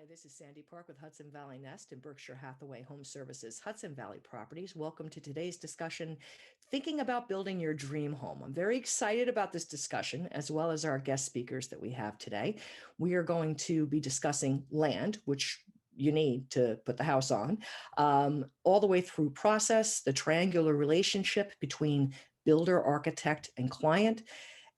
This is Sandi Park with Hudson Valley Nest and Berkshire Hathaway Home Services Hudson Valley Properties. Welcome to today's discussion, Thinking About Building Your Dream Home. I'm very excited about this discussion, as well as our guest speakers that we have today. We are going to be discussing land, which you need to put the house on, all the way through process, the triangular relationship between builder, architect, and client,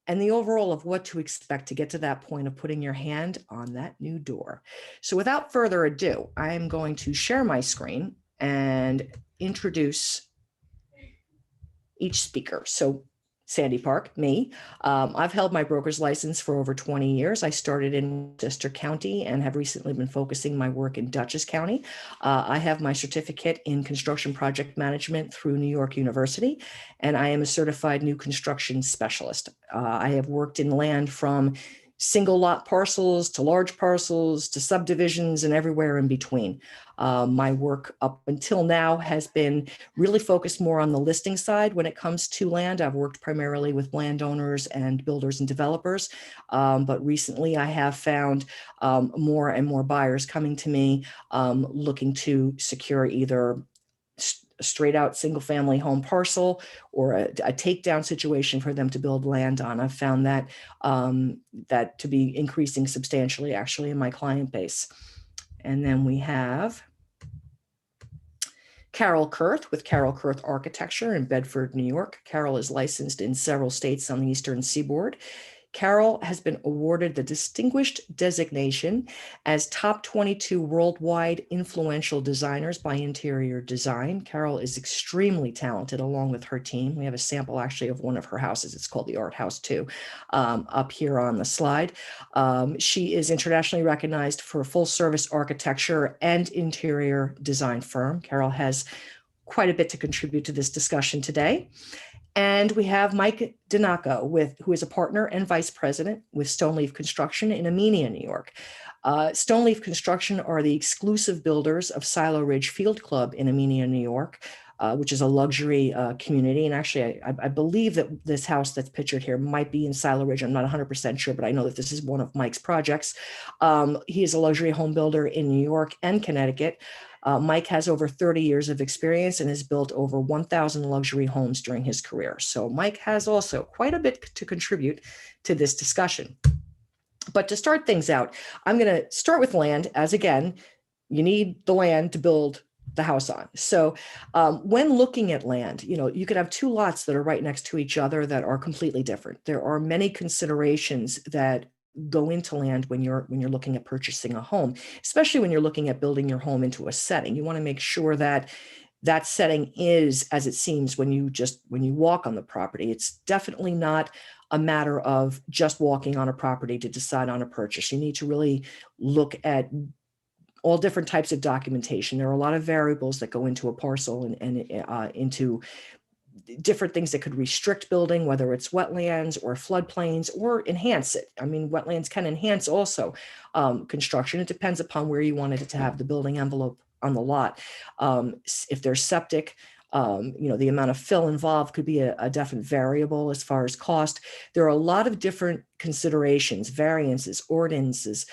and the overall of what to expect to get to that point of putting your hand on that new door. So without further ado, I am going to share my screen and introduce each speaker. So Sandi Park, me. I've held my broker's license for over 20 years. I started in Westchester County and have recently been focusing my work in Dutchess County. I have my certificate in construction project management through New York University, and I am a certified new construction specialist. I have worked in land from single lot parcels to large parcels to subdivisions and everywhere in between. My work up until now has been really focused more on the listing side when it comes to land. I've worked primarily with landowners and builders and developers, but recently I have found more and more buyers coming to me looking to secure either straight out single family home parcel or a takedown situation for them to build land on. I've found that that to be increasing substantially actually in my client base. And then we have Carol Kurth with Carol Kurth Architecture in Bedford, New York. Carol is licensed in several states on the Eastern Seaboard. Carol has been awarded the distinguished designation as top 22 worldwide influential designers by Interior Design. Carol is extremely talented along with her team. We have a sample actually of one of her houses. It's called the Art House 2 up here on the slide. She is internationally recognized for a full service architecture and interior design firm. Carol has quite a bit to contribute to this discussion today. And we have Mike Dignacco, who is a partner and vice president with Stoneleaf Construction in Amenia, New York. Stoneleaf Construction are the exclusive builders of Silo Ridge Field Club in Amenia, New York, which is a luxury community. And actually, I believe that this house that's pictured here might be in Silo Ridge. I'm not 100% sure, but I know that this is one of Mike's projects. He is a luxury home builder in New York and Connecticut. Mike has over 30 years of experience and has built over 1,000 luxury homes during his career. So Mike has also quite a bit to contribute to this discussion. But to start things out, I'm going to start with land, as again, you need the land to build the house on. So when looking at land, you could have two lots that are right next to each other that are completely different. There are many considerations that go into land when you're looking at purchasing a home, especially when you're looking at building your home into a setting. You want to make sure that that setting is as it seems when you walk on the property. It's definitely not a matter of just walking on a property to decide on a purchase. You need to really look at all different types of documentation. There are a lot of variables that go into a parcel and into different things that could restrict building, whether it's wetlands or floodplains, or enhance it. I mean, wetlands can enhance also construction. It depends upon where you wanted it to have the building envelope on the lot. If there's septic, the amount of fill involved could be a definite variable as far as cost. There are a lot of different considerations, variances, ordinances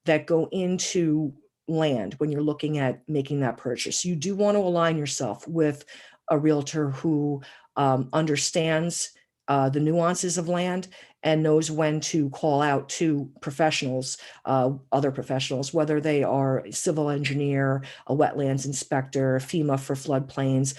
that go into land when you're looking at making that purchase. You do want to align yourself with a realtor who understands the nuances of land and knows when to call out to professionals, other professionals, whether they are a civil engineer, a wetlands inspector, FEMA for floodplains,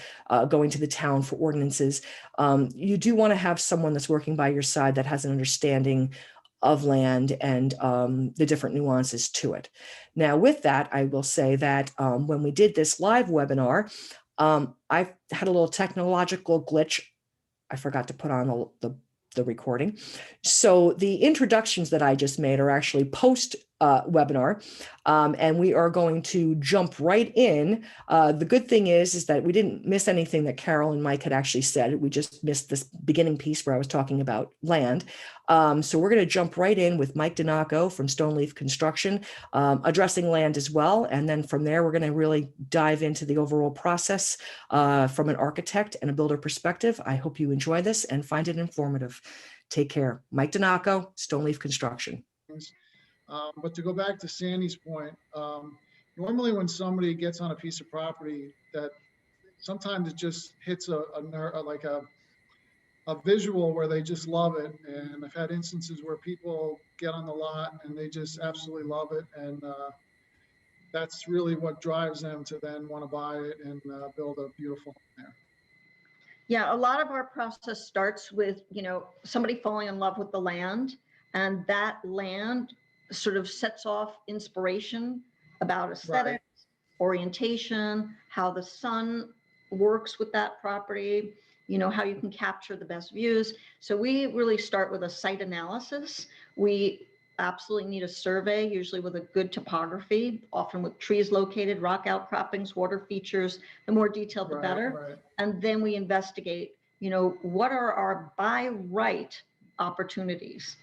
going to the town for ordinances. You do want to have someone that's working by your side that has an understanding of land and the different nuances to it. Now, with that, I will say that when we did this live webinar, I had a little technological glitch. I forgot to put on the recording. So the introductions that I just made are actually post webinar, and we are going to jump right in. The good thing is that we didn't miss anything that Carol and Mike had actually said. We just missed this beginning piece where I was talking about land. So we're going to jump right in with Mike Dignacco from Stoneleaf Construction, addressing land as well. And then from there, we're going to really dive into the overall process from an architect and a builder perspective. I hope you enjoy this and find it informative. Take care. Mike Dignacco, Stoneleaf Construction. But to go back to Sandy's point, normally when somebody gets on a piece of property, that sometimes it just hits like a visual where they just love it. And I've had instances where people get on the lot and they just absolutely love it. And that's really what drives them to then want to buy it and build a beautiful home there. Yeah, a lot of our process starts with, somebody falling in love with the land, and that land sort of sets off inspiration about aesthetics, orientation, how the sun works with that property, how you can capture the best views. So we really start with a site analysis. We absolutely need a survey, usually with a good topography, often with trees located, rock outcroppings, water features. The more detailed, the better. And then we investigate, what are our by right opportunities?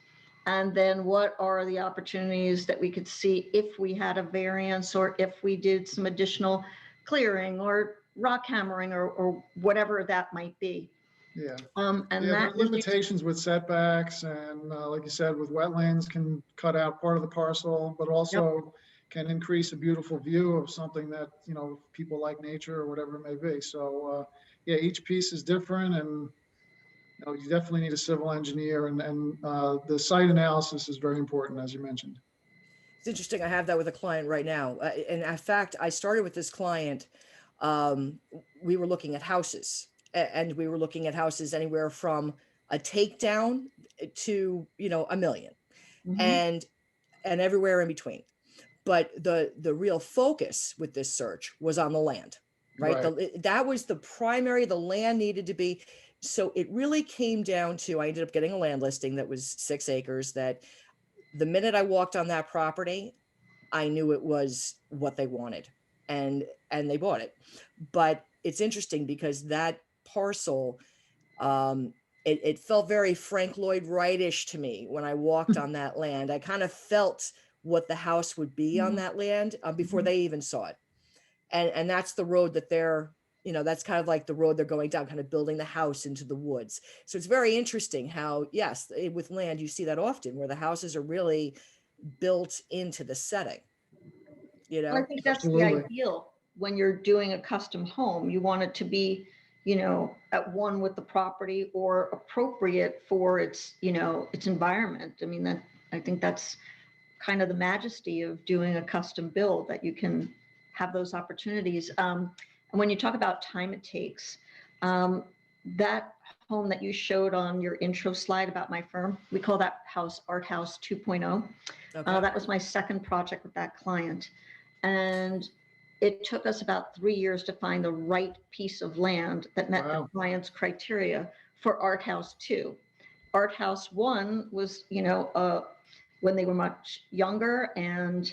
And then what are the opportunities that we could see if we had a variance, or if we did some additional clearing or rock hammering or whatever that might be. Yeah. And there are limitations with setbacks, and like you said, with wetlands can cut out part of the parcel, but also can increase a beautiful view of something that, people like nature or whatever it may be. So each piece is different, and you definitely need a civil engineer, and the site analysis is very important, as you mentioned. It's interesting. I have that with a client right now. And in fact, I started with this client. We were looking at houses, and we were looking at houses anywhere from a takedown to, $1 million, and everywhere in between. But the real focus with this search was on the land, right? That was the primary. The land needed to be. So it really came down to, I ended up getting a land listing that was 6 acres, that the minute I walked on that property, I knew it was what they wanted, and they bought it. But it's interesting because that parcel, it felt very Frank Lloyd Wright-ish to me when I walked on that land. I kind of felt what the house would be on that land before they even saw it. And that's the road that they're, that's kind of like the road they're going down, kind of building the house into the woods. So it's very interesting how, yes, with land, you see that often where the houses are really built into the setting. I think that's the ideal when you're doing a custom home. You want it to be, at one with the property or appropriate for its, its environment. I mean, I think that's kind of the majesty of doing a custom build, that you can have those opportunities. And when you talk about time it takes, that home that you showed on your intro slide about my firm, we call that house Art House 2.0. Okay. That was my second project with that client. And it took us about 3 years to find the right piece of land that met the client's criteria for Art House 2. Art House 1 was, when they were much younger, and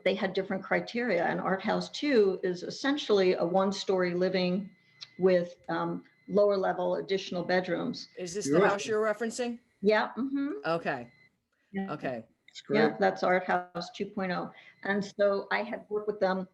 they had different criteria. And Art House 2 is essentially a 1-story living with lower level additional bedrooms. Is this the house you're referencing? Yeah. Okay. Yeah. Okay. Yeah, that's Art House 2.0. And so I had worked with them,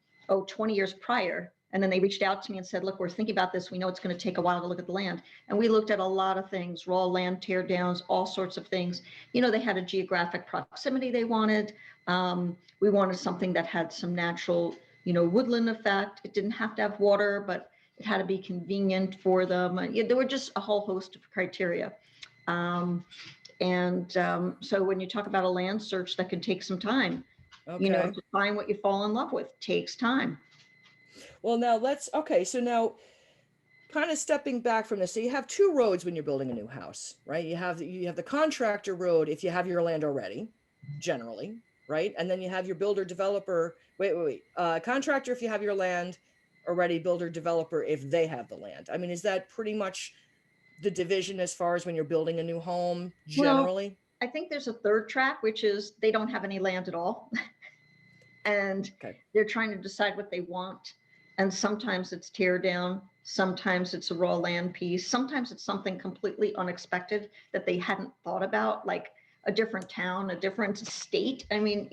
20 years prior. And then they reached out to me and said, look, we're thinking about this. We know it's going to take a while to look at the land. And we looked at a lot of things, raw land tear downs, all sorts of things. They had a geographic proximity they wanted. We wanted something that had some natural, woodland effect. It didn't have to have water, but it had to be convenient for them. And there were just a whole host of criteria. So when you talk about a land search that can take some time, to find what you fall in love with takes time. Well, now so now kind of stepping back from this. So you have 2 roads when you're building a new house, right? You have the contractor road if you have your land already, generally, right? And then you have your builder developer, contractor if you have your land already, builder developer if they have the land. I mean, is that pretty much the division as far as when you're building a new home generally? Well, I think there's a third track, which is they don't have any land at all. And they're trying to decide what they want. And sometimes it's tear down. Sometimes it's a raw land piece. Sometimes it's something completely unexpected that they hadn't thought about, like a different town, a different state. I mean,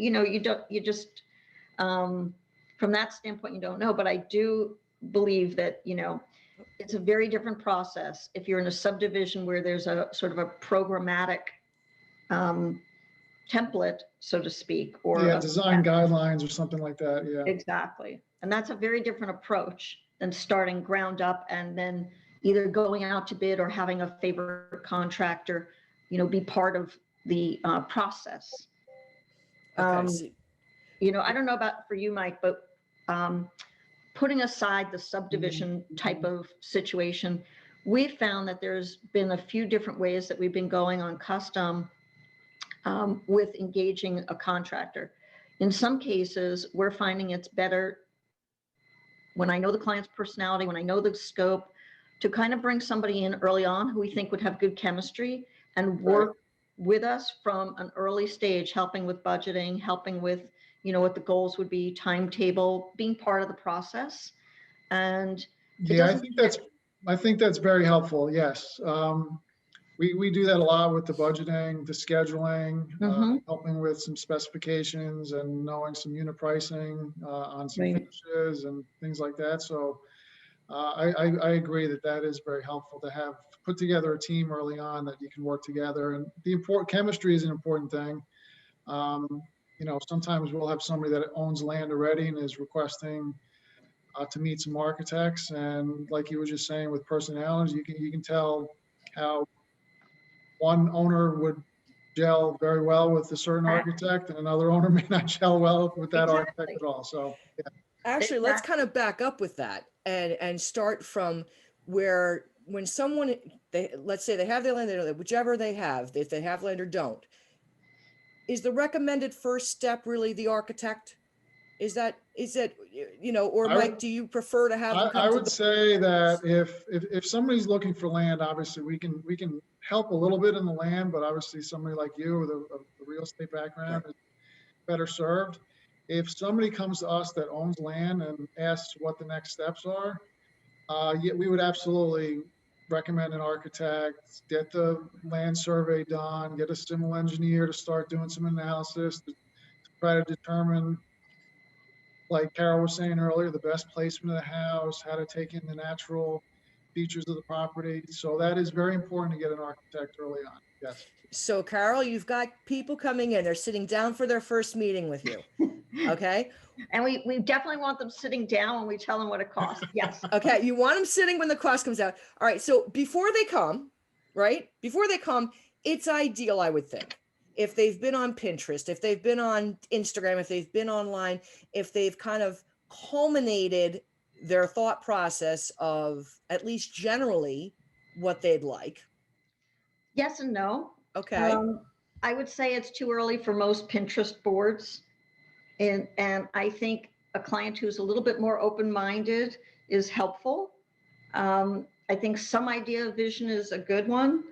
from that standpoint, you don't know. But I do believe that, it's a very different process if you're in a subdivision where there's a sort of a programmatic template, so to speak, or yeah, design guidelines or something like that. Yeah, exactly. And that's a very different approach than starting ground up and then either going out to bid or having a favorite contractor, be part of the process. Okay. I don't know about for you, Mike, but putting aside the subdivision type of situation, we've found that there's been a few different ways that we've been going on custom with engaging a contractor. In some cases, we're finding it's better when I know the client's personality, when I know the scope, to kind of bring somebody in early on who we think would have good chemistry and work with us from an early stage, helping with budgeting, helping with, what the goals would be, timetable, being part of the process. And yeah, I think that's very helpful. Yes. We do that a lot with the budgeting, the scheduling, helping with some specifications and knowing some unit pricing on some finishes and things like that. So I agree that is very helpful to have put together a team early on that you can work together. And chemistry is an important thing. Sometimes we'll have somebody that owns land already and is requesting to meet some architects. And like you were just saying, with personalities, you can tell how one owner would gel very well with a certain architect and another owner may not gel well with that architect at all. So yeah. Actually, let's kind of back up with that and start from where, when someone, let's say they have their land, whichever they have, if they have land or don't, is the recommended first step really the architect? Is it, or Mike, do you prefer to have them come I would say that if somebody's looking for land, obviously we can help a little bit in the land, but obviously somebody like you with a real estate background is better served. If somebody comes to us that owns land and asks what the next steps are, yeah, we would absolutely recommend an architect, get the land survey done, get a civil engineer to start doing some analysis to try to determine, like Carol was saying earlier, the best placement of the house, how to take in the natural features of the property. So that is very important to get an architect early on. Yes. So Carol, you've got people coming in, they're sitting down for their first meeting with you. Okay. And we definitely want them sitting down when we tell them what it costs. Yes. Okay. You want them sitting when the cost comes out. All right. So before they come, it's ideal, I would think, if they've been on Pinterest, if they've been on Instagram, if they've been online, if they've kind of culminated their thought process of at least generally what they'd like. Yes and no. Okay. I would say it's too early for most Pinterest boards. And I think a client who's a little bit more open-minded is helpful. I think some idea of vision is a good one.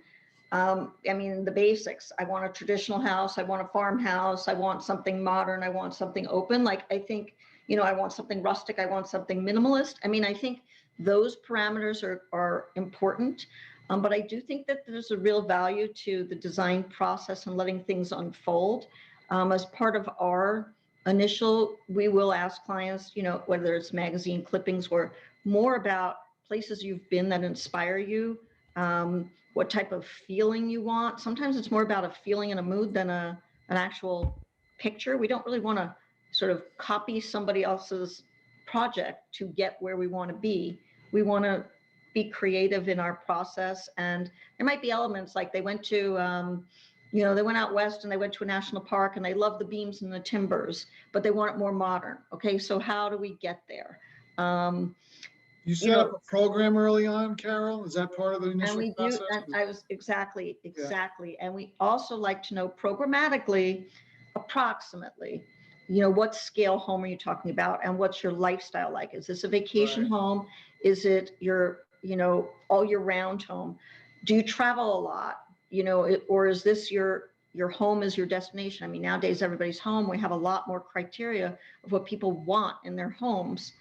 I mean, the basics. I want a traditional house. I want a farmhouse. I want something modern. I want something open. Like, I think, I want something rustic. I want something minimalist. I mean, I think those parameters are important. But I do think that there's a real value to the design process and letting things unfold. As part of our initial, we will ask clients, whether it's magazine clippings or more about places you've been that inspire you, what type of feeling you want. Sometimes it's more about a feeling and a mood than an actual picture. We don't really want to sort of copy somebody else's project to get where we want to be. We want to be creative in our process. And there might be elements like they went to, they went out west and they went to a national park and they love the beams and the timbers, but they want it more modern. Okay, so how do we get there? You set up a program early on, Carol? Is that part of the initial process? I was exactly. Yeah. And we also like to know programmatically, approximately, what scale home are you talking about and what's your lifestyle like? Is this a vacation home? Is it your, all year round home? Do you travel a lot? Or is this your home is your destination? I mean, nowadays everybody's home. We have a lot more criteria of what people want in their homes.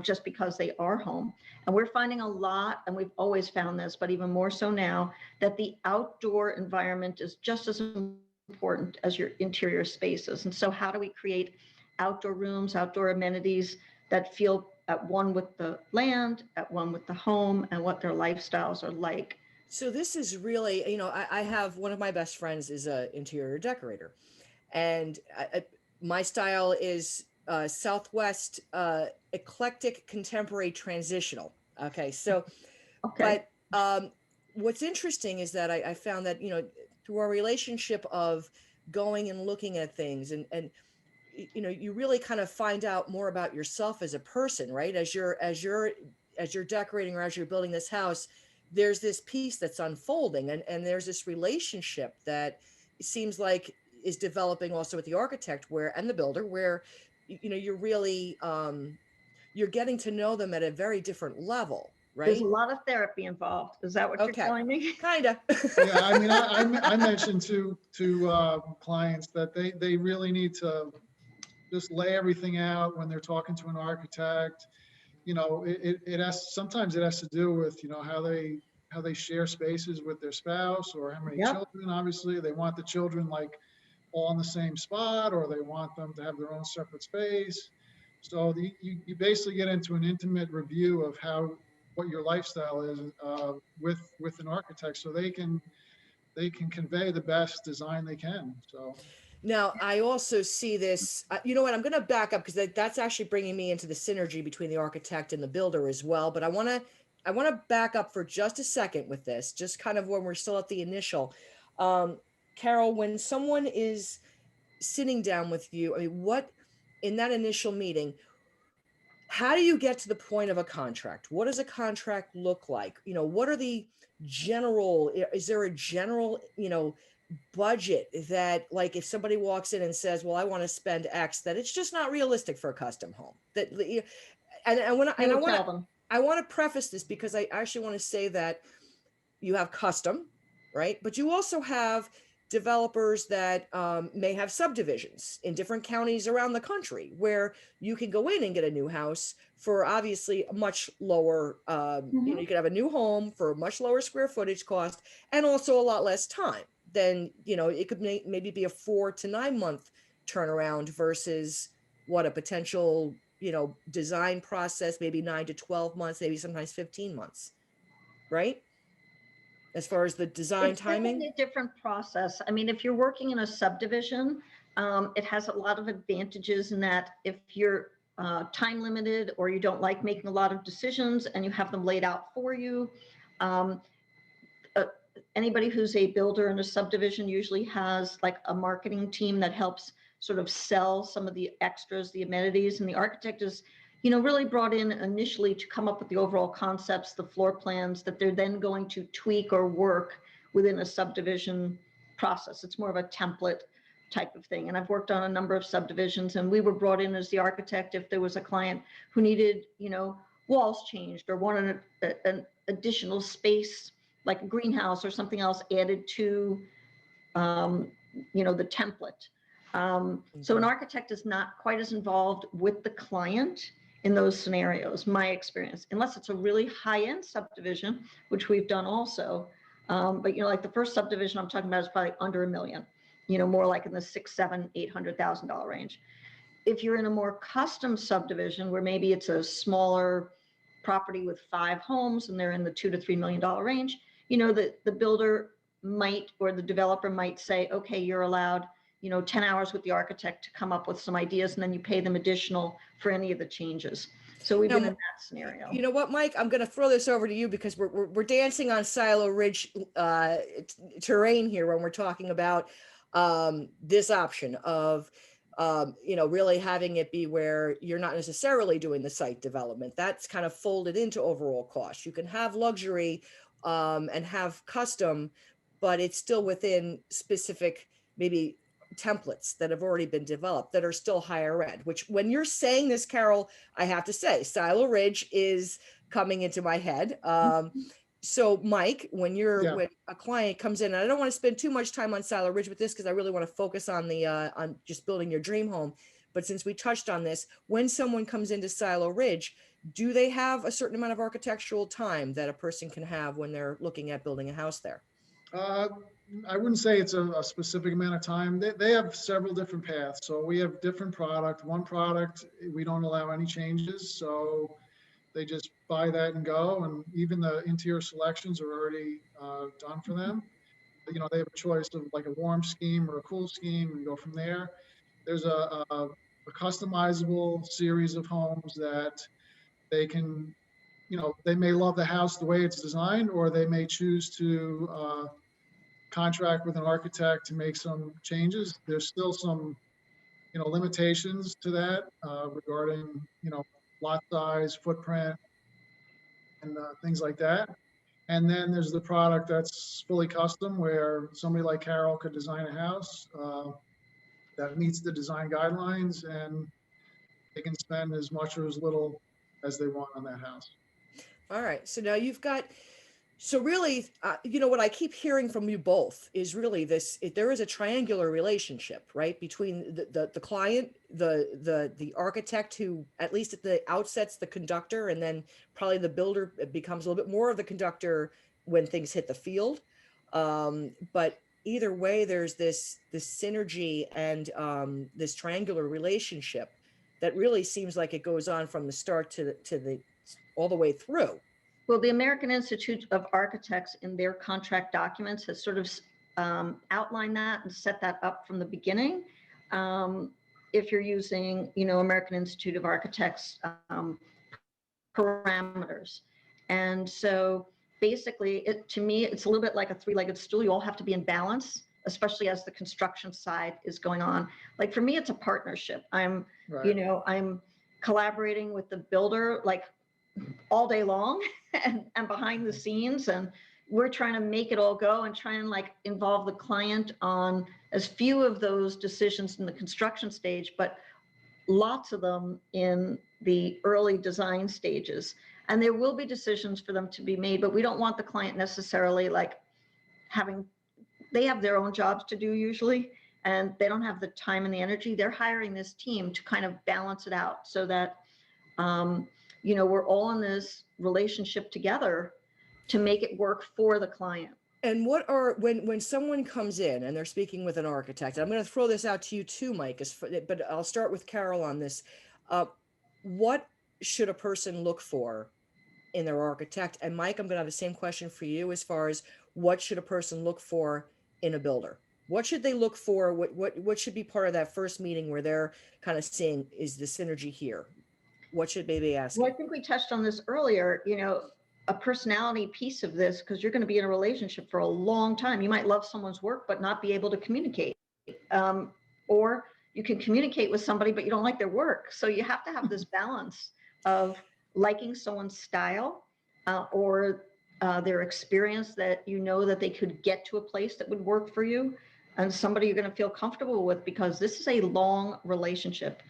Just because they are home. And we're finding a lot, and we've always found this, but even more so now, that the outdoor environment is just as important as your interior spaces. And so how do we create outdoor rooms, outdoor amenities that feel at one with the land, at one with the home, and what their lifestyles are like? So this is really, I have one of my best friends is an interior decorator. And my style is Southwest eclectic contemporary transitional. Okay, so Okay. but what's interesting is that I found that, you know, through our relationship of going and looking at things and you know, you really kind of find out more about yourself as a person, right? As you're decorating or as you're building this house, there's this piece that's unfolding, and there's this relationship that seems like is developing also with the architect where and the builder where you know you're really you're getting to know them at a very different level, There's a right? lot of therapy involved. Is that what you're Okay, telling me? kind of. Yeah, I mean, I mentioned to clients that they really need to just lay everything out when they're talking to an architect. You know, it has, sometimes it has to do with, you know, how they share spaces with their spouse, or how many Yep. children. Obviously, they want the children like all in the same spot, or they want them to have their own separate space. So you basically get into an intimate review of what your lifestyle is with an architect, so they can convey the best design they can. So Now, I also see this, you know what, I'm going to back up because that's actually bringing me into the synergy between the architect and the builder as well. But I want to back up for just a second with this, just kind of when we're still at the initial. Um, Carol, when someone is sitting down with you, I mean, what in that initial meeting, how do you get to the point of a contract? What does a contract look like? You know, what are the general, is there a general, you know, budget that like if somebody walks in and says, well, I want to spend X, that it's just not realistic for a custom home. That and when You and would tell them. I want to preface this because I actually want to say that you have custom, right? But you also have developers that may have subdivisions in different counties around the country where you can go in and get a new house for obviously a much lower, you know, you could have a new home for a much lower square footage cost and also a lot less time. Then, you know, it could maybe be a 4 to 9 month turnaround versus what a potential, you know, design process, maybe 9 to 12 months, maybe sometimes 15 months, right? As far as the design It's timing? definitely a different process. I mean, if you're working in a subdivision, it has a lot of advantages in that if you're time limited or you don't like making a lot of decisions and you have them laid out for you, um, uh, anybody who's a builder in a subdivision usually has like a marketing team that helps sort of sell some of the extras, the amenities, and the architect is, you know, really brought in initially to come up with the overall concepts, the floor plans that they're then going to tweak or work within a subdivision process. It's more of a template type of thing. And I've worked on a number of subdivisions, and we were brought in as the architect if there was a client who needed, you know, walls changed or wanted an additional space like a greenhouse or something else added to, you know, the template. So an architect is not quite as involved with the client in those scenarios, my experience, unless it's a really high-end subdivision, which we've done also. But, you know, like the first subdivision I'm talking about is probably under $1 million, you know, more like in the $600,000, $700,000, $800,000 range. If you're in a more custom subdivision where maybe it's a smaller property with 5 homes and they're in the $2 to $3 million range, you know, the builder might, or the developer might say, okay, you're allowed, you know, 10 hours with the architect to come up with some ideas, and then you pay them additional for any of the changes. So we've been in that scenario. You know what, Mike? I'm going to throw this over to you because we're dancing on Silo Ridge terrain here when we're talking about this option of you know, really having it be where you're not necessarily doing the site development. That's kind of folded into overall cost. You can have luxury and have custom, but it's still within specific maybe templates that have already been developed that are still higher end, which when you're saying this, Carol, I have to say Silo Ridge is coming into my head. So Mike, when a client comes in, and I don't want to spend too much time on Silo Ridge with this because I really want to focus on the on just building your dream home. But since we touched on this, when someone comes into Silo Ridge, do they have a certain amount of architectural time that a person can have when they're looking at building a house there? I wouldn't say it's a specific amount of time. They have several different paths. So we have different product. One product, we don't allow any changes. So they just buy that and go. And even the interior selections are already done for them. you know, they have a choice of like a warm scheme or a cool scheme and go from there. There's a customizable series of homes that they can, you know, they may love the house the way it's designed, or they may choose to contract with an architect to make some changes. There's still some, you know, limitations to that regarding, you know, lot size, footprint, and things like that. And then there's the product that's fully custom, where somebody like Carol could design a house that meets the design guidelines, and they can spend as much or as little as they want on that house. All right. So now you've got, so really, you know, what I keep hearing from you both is really this, there is a triangular relationship, right? Between the client, the architect, who at least at the outset's the conductor, and then probably the builder becomes a little bit more of the conductor when things hit the field. But either way, there's this synergy and this triangular relationship that really seems like it goes on from the start to the all the way through. Well, the American Institute of Architects in their contract documents has sort of outlined that and set that up from the beginning. If you're using, you know, American Institute of Architects parameters. And so basically, to me, it's a little bit like a three-legged stool. You all have to be in balance, especially as the construction side is going on. Like for me, it's a partnership. I'm, right, you know, I'm collaborating with the builder like all day long and behind the scenes, and we're trying to make it all go and try and like involve the client on as few of those decisions in the construction stage, but lots of them in the early design stages. And there will be decisions for them to be made, but we don't want the client necessarily like having, they have their own jobs to do usually, and they don't have the time and the energy. They're hiring this team to kind of balance it out so that, you know, we're all in this relationship together to make it work for the client. And what are, when someone comes in and they're speaking with an architect, I'm going to throw this out to you too, Mike, but I'll start with Carol on this. What should a person look for in their architect? And Mike, I'm going to have the same question for you as far as what should a person look for in a builder? What should they look for? What should be part of that first meeting where they're kind of seeing, is the synergy here? What should they be asking? Well, I think we touched on this earlier, you know, a personality piece of this, because you're going to be in a relationship for a long time. You might love someone's work, but not be able to communicate. Or you can communicate with somebody, but you don't like their work. So you have to have this balance of liking someone's style or their experience, that you know that they could get to a place that would work for you, and somebody you're going to feel comfortable with, because this is a long relationship.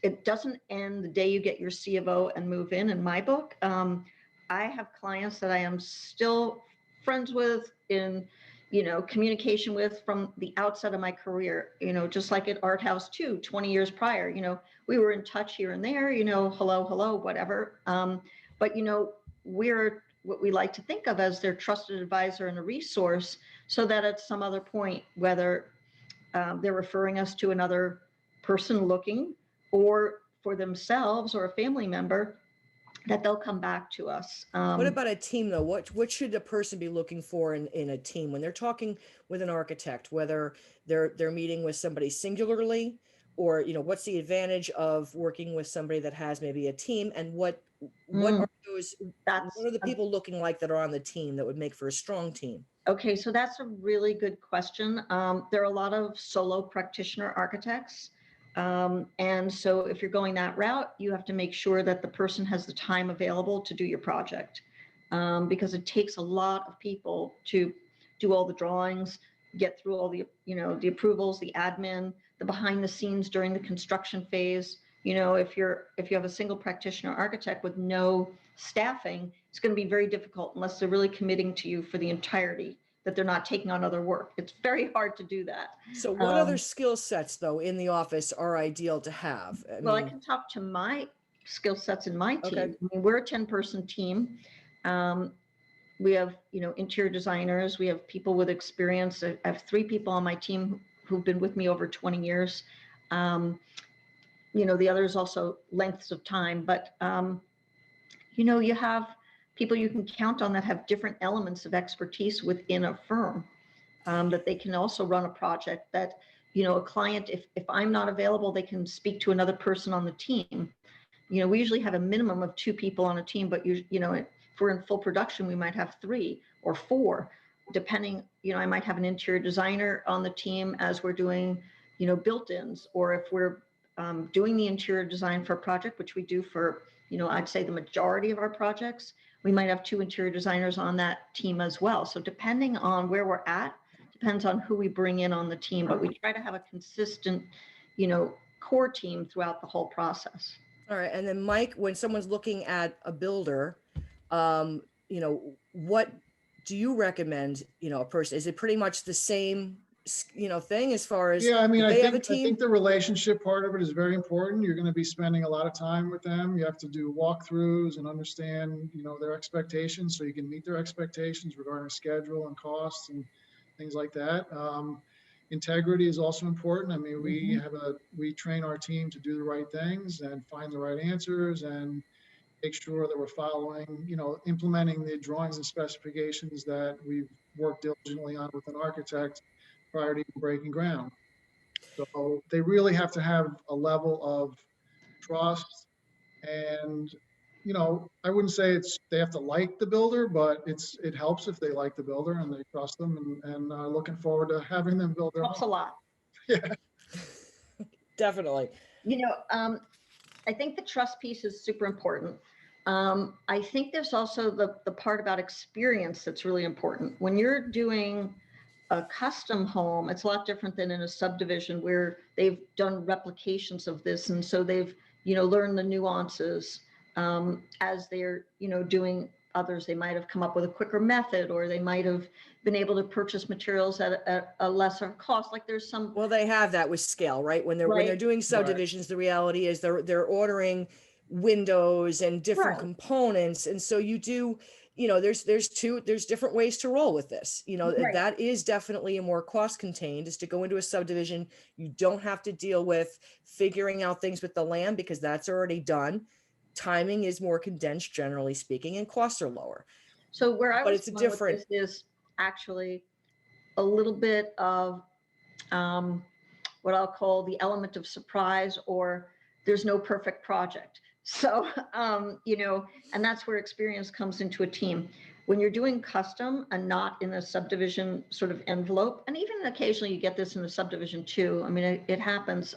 It doesn't end the day you get your C of O and move in my book. I have clients that I am still friends with, in, you know, communication with from the outset of my career, you know, just like at Art House 2, 20 years prior, you know, we were in touch here and there, you know, hello, whatever. But, you know, we're what we like to think of as their trusted advisor and a resource, so that at some other point, whether they're referring us to another person looking, or for themselves or a family member, that they'll come back to us. What about a team though? What should a person be looking for in a team when they're talking with an architect, whether they're meeting with somebody singularly, or, you know, what's the advantage of working with somebody that has maybe a team, and what are those, what are the people looking like that are on the team that would make for a strong team? Okay, so that's a really good question. There are a lot of solo practitioner architects. And so if you're going that route, you have to make sure that the person has the time available to do your project, because it takes a lot of people to do all the drawings, get through all the, you know, the approvals, the admin, the behind the scenes during the construction phase. You know, if you have a single practitioner architect with no staffing, it's going to be very difficult unless they're really committing to you for the entirety, that they're not taking on other work. It's very hard to do that. So what other skill sets though in the office are ideal to have? I can talk to my skill sets in my team. Okay. I mean, we're a 10-person team. We have, you know, interior designers. We have people with experience. I have 3 people on my team who've been with me over 20 years. You know, the others also lengths of time, but you know, you have people you can count on that have different elements of expertise within a firm, that they can also run a project that, you know, a client, if I'm not available, they can speak to another person on the team. You know, we usually have a minimum of 2 people on a team, but you know, if we're in full production, we might have 3 or 4, depending, you know, I might have an interior designer on the team as we're doing, you know, built-ins, or if we're doing the interior design for a project, which we do for, you know, I'd say the majority of our projects, we might have 2 interior designers on that team as well. So depending on where we're at, depends on who we bring in on the team, but we try to have a consistent, you know, core team throughout the whole process. All right. And then Mike, when someone's looking at a builder, you know, what do you recommend, you know, a person? Is it pretty much the same, you know, thing as far as, yeah, I mean, they have a team? I think the relationship part of it is very important. You're going to be spending a lot of time with them. You have to do walkthroughs and understand, you know, their expectations so you can meet their expectations regarding schedule and costs and things like that. Integrity is also important. I mean, we train our team to do the right things and find the right answers and make sure that we're following, you know, implementing the drawings and specifications that we've worked diligently on with an architect prior to breaking ground. So they really have to have a level of trust, and, you know, I wouldn't say they have to like the builder, but it helps if they like the builder and they trust them and looking forward to having them build their home. Helps a lot. Yeah. Definitely. You know, I think the trust piece is super important. I think there's also the part about experience that's really important. When you're doing a custom home, it's a lot different than in a subdivision where they've done replications of this. And so they've, you know, learned the nuances as they're, you know, doing others. They might have come up with a quicker method, or they might have been able to purchase materials at a lesser cost. Like there's some. Well, they have that with scale, right? When they're doing subdivisions, the reality is they're ordering windows and different components. And so you do, you know, there's different ways to roll with this. You know, that is definitely a more cost contained, is to go into a subdivision. You don't have to deal with figuring out things with the land because that's already done. Timing is more condensed, generally speaking, and costs are lower. So where I was going with this is actually a little bit of what I'll call the element of surprise, or there's no perfect project. So, you know, and that's where experience comes into a team. When you're doing custom and not in a subdivision sort of envelope, and even occasionally you get this in a subdivision too. I mean, it happens.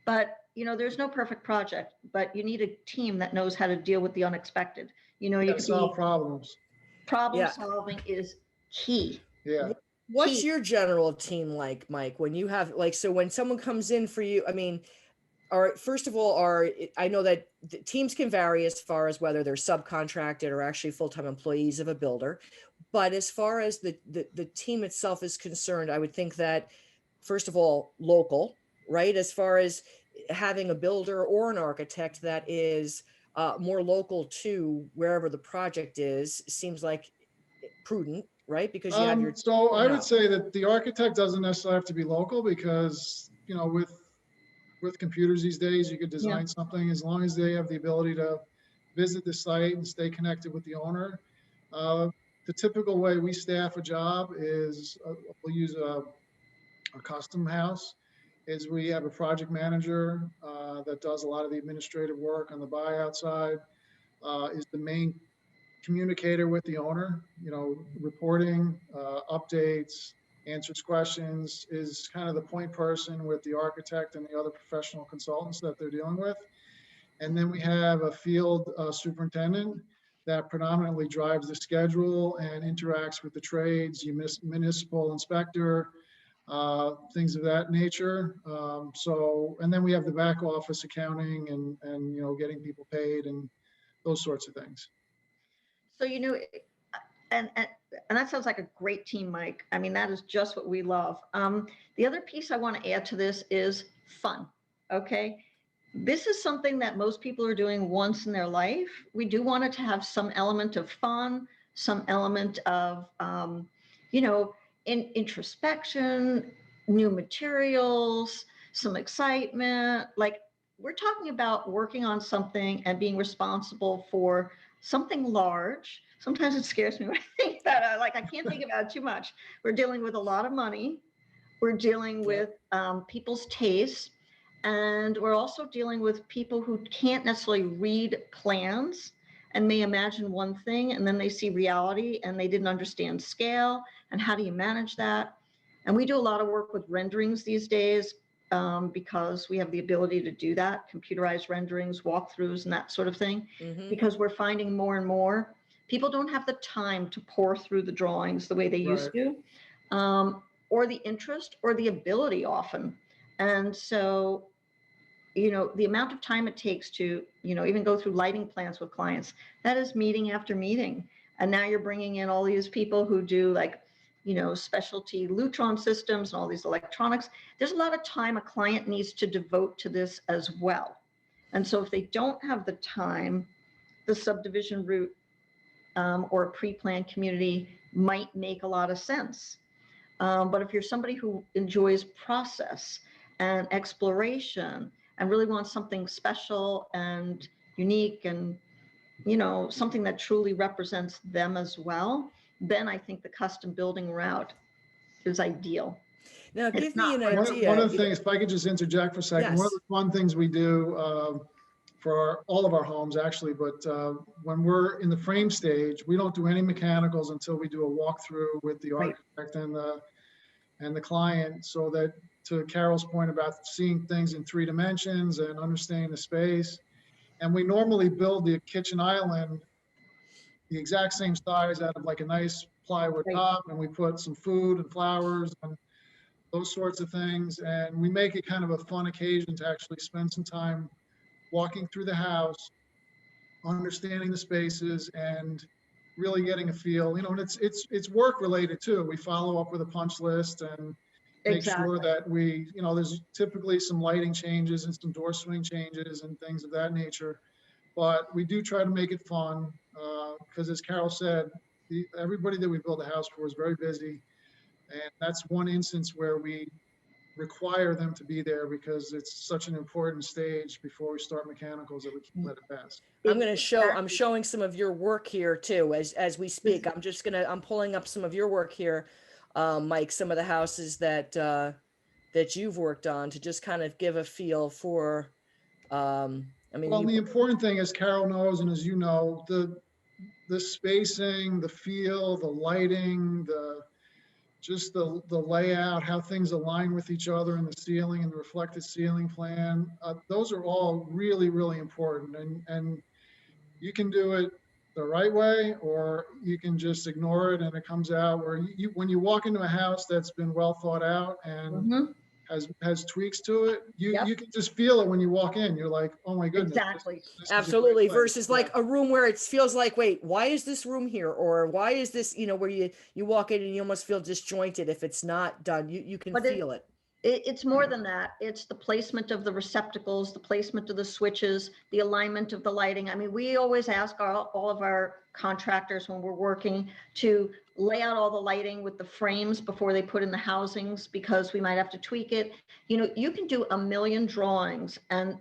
But, you know, there's no perfect project, but you need a team that knows how to deal with the unexpected. You know, you can solve problems. Problem solving is key. Yeah. What's your general team like, Mike? When you have, like, so when someone comes in for you, I mean, first of all, I know that the teams can vary as far as whether they're subcontracted or actually full-time employees of a builder. But as far as the team itself is concerned, I would think that, first of all, local, right? As far as having a builder or an architect that is more local to wherever the project is, seems like prudent, right? Because you have your. So I would say that the architect doesn't necessarily have to be local, because, you know, with computers these days, you could design something as long as they have the ability to visit the site and stay connected with the owner. The typical way we staff a job is we'll use a custom house. Is we have a project manager that does a lot of the administrative work on the buyout side, is the main communicator with the owner, you know, reporting, updates, answers questions, is kind of the point person with the architect and the other professional consultants that they're dealing with. And then we have a field superintendent that predominantly drives the schedule and interacts with the trades, municipal inspector, things of that nature. And then we have the back office accounting and, you know, getting people paid and those sorts of things. So, you know, and that sounds like a great team, Mike. I mean, that is just what we love. The other piece I want to add to this is fun. Okay. This is something that most people are doing once in their life. We do want it to have some element of fun, some element of, you know, introspection, new materials, some excitement. Like, we're talking about working on something and being responsible for something large. Sometimes it scares me when I think about it. Like, I can't think about it too much. We're dealing with a lot of money. We're dealing with people's tastes. And we're also dealing with people who can't necessarily read plans and may imagine one thing, and then they see reality and they didn't understand scale. And how do you manage that? And we do a lot of work with renderings these days, because we have the ability to do that, computerized renderings, walkthroughs, and that sort of thing, because we're finding more and more people don't have the time to pour through the drawings the way they used to, or the interest or the ability often. And so, the amount of time it takes to, even go through lighting plans with clients, that is meeting after meeting. And now you're bringing in all these people who do like, specialty Lutron systems and all these electronics. There's a lot of time a client needs to devote to this as well. And so if they don't have the time, the subdivision route or a pre-planned community might make a lot of sense. But if you're somebody who enjoys process and exploration and really wants something special and unique and, something that truly represents them as well, then I think the custom building route is ideal. Now, give me an idea. One of the things, if I could just interject for a second, one of the fun things we do for all of our homes, actually, but when we're in the frame stage, we don't do any mechanicals until we do a walkthrough with the architect and the client, so that, to Carol's point about seeing things in 3 dimensions and understanding the space. And we normally build the kitchen island the exact same size out of like a nice plywood top, and we put some food and flowers and those sorts of things. And we make it kind of a fun occasion to actually spend some time walking through the house, understanding the spaces, and really getting a feel, and it's work related too. We follow up with a punch list and make sure that we, there's typically some lighting changes and some door swing changes and things of that nature. But we do try to make it fun, because as Carol said, everybody that we build a house for is very busy. And that's one instance where we require them to be there, because it's such an important stage before we start mechanicals that we can't let it pass. I'm showing some of your work here too, as we speak. I'm pulling up some of your work here, Mike, some of the houses that you've worked on, to just kind of give a feel for, well, the important thing, as Carol knows, and as you know, the spacing, the feel, the lighting, just the layout, how things align with each other in the ceiling and the reflected ceiling plan, those are all really, really important. And you can do it the right way, or you can just ignore it and it comes out where when you walk into a house that's been well thought out and has tweaks to it, you can just feel it when you walk in. You're like, oh my goodness. Exactly. This Absolutely. Versus like a room where it feels like, wait, why is this room here? Or why is this, where you walk in and you almost feel disjointed if it's not done. You can feel it. It's more than that. It's the placement of the receptacles, the placement of the switches, the alignment of the lighting. I mean, we always ask all of our contractors when we're working to lay out all the lighting with the frames before they put in the housings, because we might have to tweak it. You can do a million drawings and,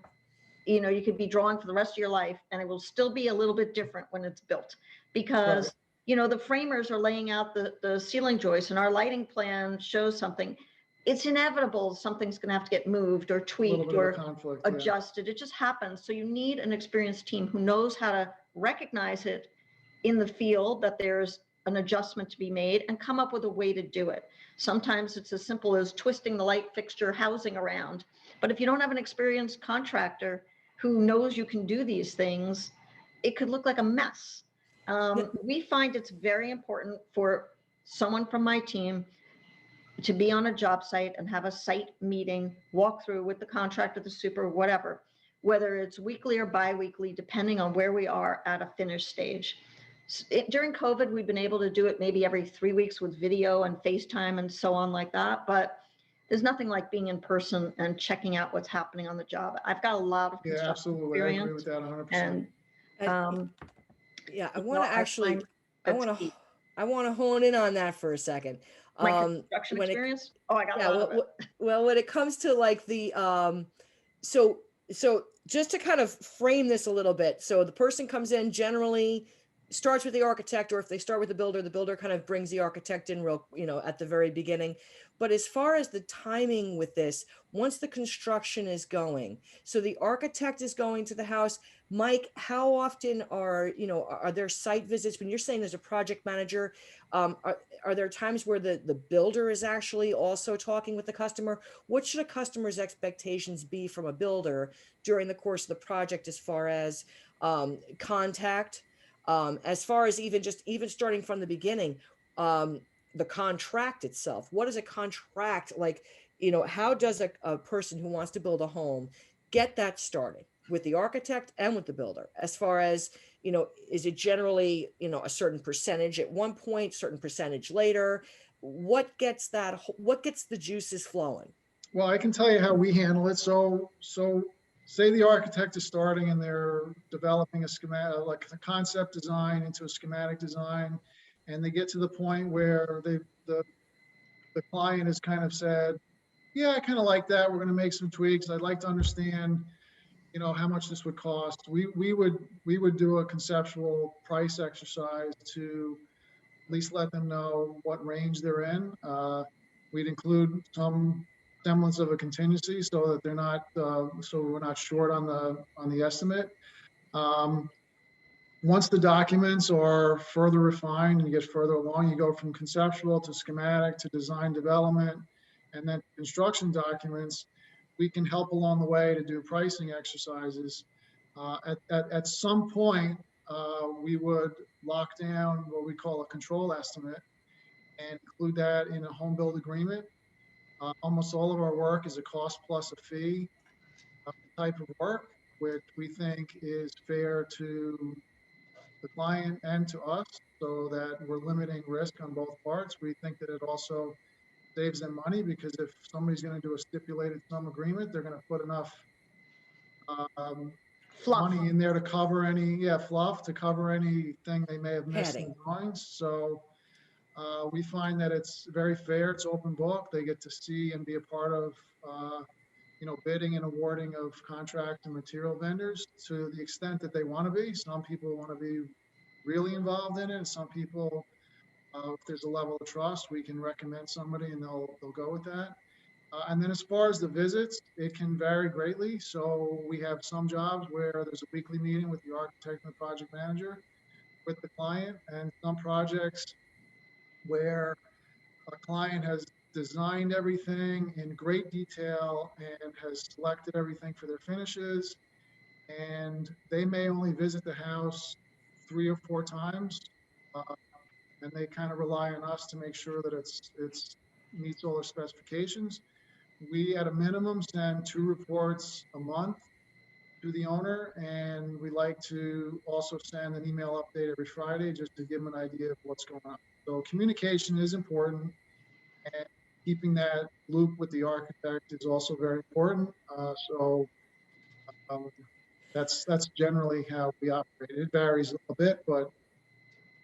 you could be drawing for the rest of your life and it will still be a little bit different when it's built, because, the framers are laying out the ceiling joists and our lighting plan shows something. It's inevitable something's going to have to get moved or tweaked or adjusted. It just happens. So you need an experienced team who knows how to recognize it in the field, that there's an adjustment to be made, and come up with a way to do it. Sometimes it's as simple as twisting the light fixture housing around. But if you don't have an experienced contractor who knows you can do these things, it could look like a mess. We find it's very important for someone from my team to be on a job site and have a site meeting, walk through with the contractor, the super, whatever, whether it's weekly or bi-weekly, depending on where we are at a finished stage. During COVID, we've been able to do it maybe every 3 weeks with video and FaceTime and so on like that. But there's nothing like being in person and checking out what's happening on the job. I've got a lot of construction experience. I agree with that 100%. And I want to hone in on that for a second. My construction experience? I got a lot of it. Well, when it comes to like the, so just to kind of frame this a little bit. So the person comes in, generally starts with the architect, or if they start with the builder kind of brings the architect in real, at the very beginning. But as far as the timing with this, once the construction is going, so the architect is going to the house. Mike, how often are there site visits? When you're saying there's a project manager, are there times where the builder is actually also talking with the customer? What should a customer's expectations be from a builder during the course of the project, as far as contact, as far as even starting from the beginning, the contract itself? What is a contract like? How does a person who wants to build a home get that started with the architect and with the builder? As far as, is it generally, a certain percentage at one point, certain percentage later? What gets the juices flowing? Well, I can tell you how we handle it. So say the architect is starting and they're developing a schematic, like a concept design into a schematic design, and they get to the point where the client has kind of said, yeah, I kind of like that. We're going to make some tweaks. I'd like to understand, how much this would cost. We would do a conceptual price exercise to at least let them know what range they're in. We'd include some semblance of a contingency so that they're not, so we're not short on the estimate. Once the documents are further refined and you get further along, you go from conceptual to schematic to design development, and then construction documents. We can help along the way to do pricing exercises. At some point, we would lock down what we call a control estimate and include that in a home build agreement. Almost all of our work is a cost plus a fee type of work, which we think is fair to the client and to us, so that we're limiting risk on both parts. We think that it also saves them money, because if somebody's going to do a stipulated sum agreement, they're going to put enough money in there to cover any fluff, to cover anything they may have missed in drawings. So we find that it's very fair. It's open book. They get to see and be a part of bidding and awarding of contract and material vendors to the extent that they want to be. Some people want to be really involved in it. Some people, if there's a level of trust, we can recommend somebody and they'll go with that. And then as far as the visits, it can vary greatly. So we have some jobs where there's a weekly meeting with the architect and the project manager with the client, and some projects where a client has designed everything in great detail and has selected everything for their finishes, and they may only visit the house 3 or 4 times, and they kind of rely on us to make sure that it's meets all their specifications. We, at a minimum, send 2 reports a month to the owner, and we like to also send an email update every Friday just to give them an idea of what's going on. So communication is important, and keeping that loop with the architect is also very important. That's generally how we operate. It varies a bit, but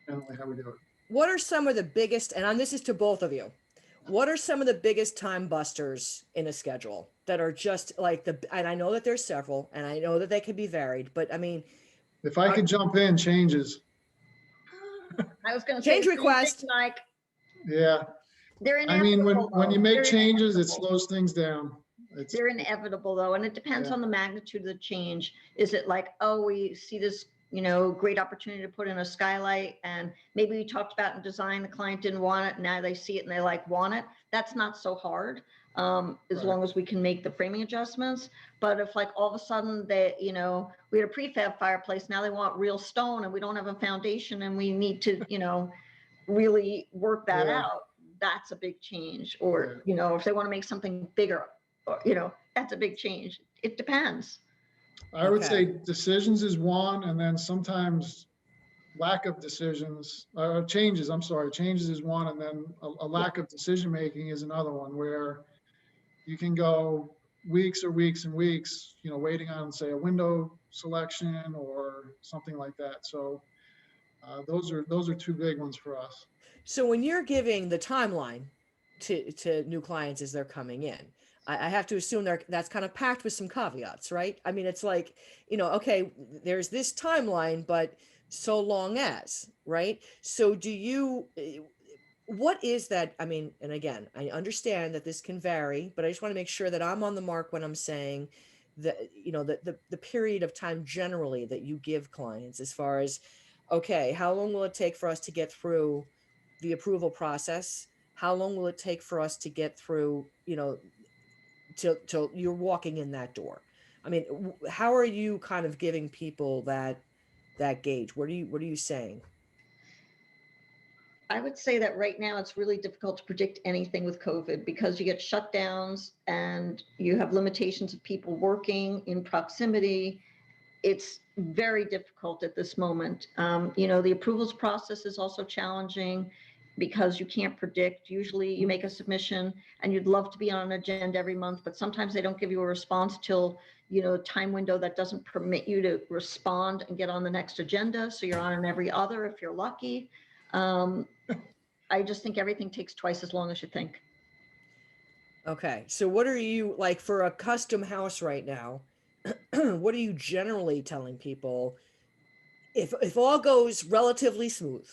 generally how we do it. What are some of the biggest, and this is to both of you, what are some of the biggest time busters in a schedule that are just like and I know that there's several, and I know that they can be varied, but I mean, if I could jump in, changes. I was going to say change request. Mike. Yeah. They're inevitable. I mean, when you make changes, it slows things down. They're inevitable though, and it depends on the magnitude of the change. Is it like, oh, we see this, great opportunity to put in a skylight, and maybe we talked about in design, the client didn't want it, now they see it and they want it. That's not so hard, as long as we can make the framing adjustments. But if like all of a sudden they, we had a prefab fireplace, now they want real stone and we don't have a foundation and we need to, really work that out, that's a big change. Or, if they want to make something bigger, or, that's a big change. It depends. I would say decisions is one, and then sometimes lack of decisions, changes is one, and then a lack of decision making is another one, where you can go weeks or weeks and weeks, waiting on, say, a window selection or something like that. So those are 2 big ones for us. So when you're giving the timeline to new clients as they're coming in, I have to assume that's kind of packed with some caveats, right? I mean, it's like, okay, there's this timeline, but so long as, right? So what is that? I mean, and again, I understand that this can vary, but I just want to make sure that I'm on the mark when I'm saying that, the period of time generally that you give clients as far as, okay, how long will it take for us to get through the approval process? How long will it take for us to get through, till you're walking in that door? I mean, how are you kind of giving people that gauge? What are you saying? I would say that right now it's really difficult to predict anything with COVID because you get shutdowns and you have limitations of people working in proximity. It's very difficult at this moment. The approvals process is also challenging because you can't predict. Usually you make a submission and you'd love to be on an agenda every month, but sometimes they don't give you a response till, a time window that doesn't permit you to respond and get on the next agenda. So you're on an every other if you're lucky. I just think everything takes twice as long as you think. Okay, so what are you like for a custom house right now? What are you generally telling people if all goes relatively smooth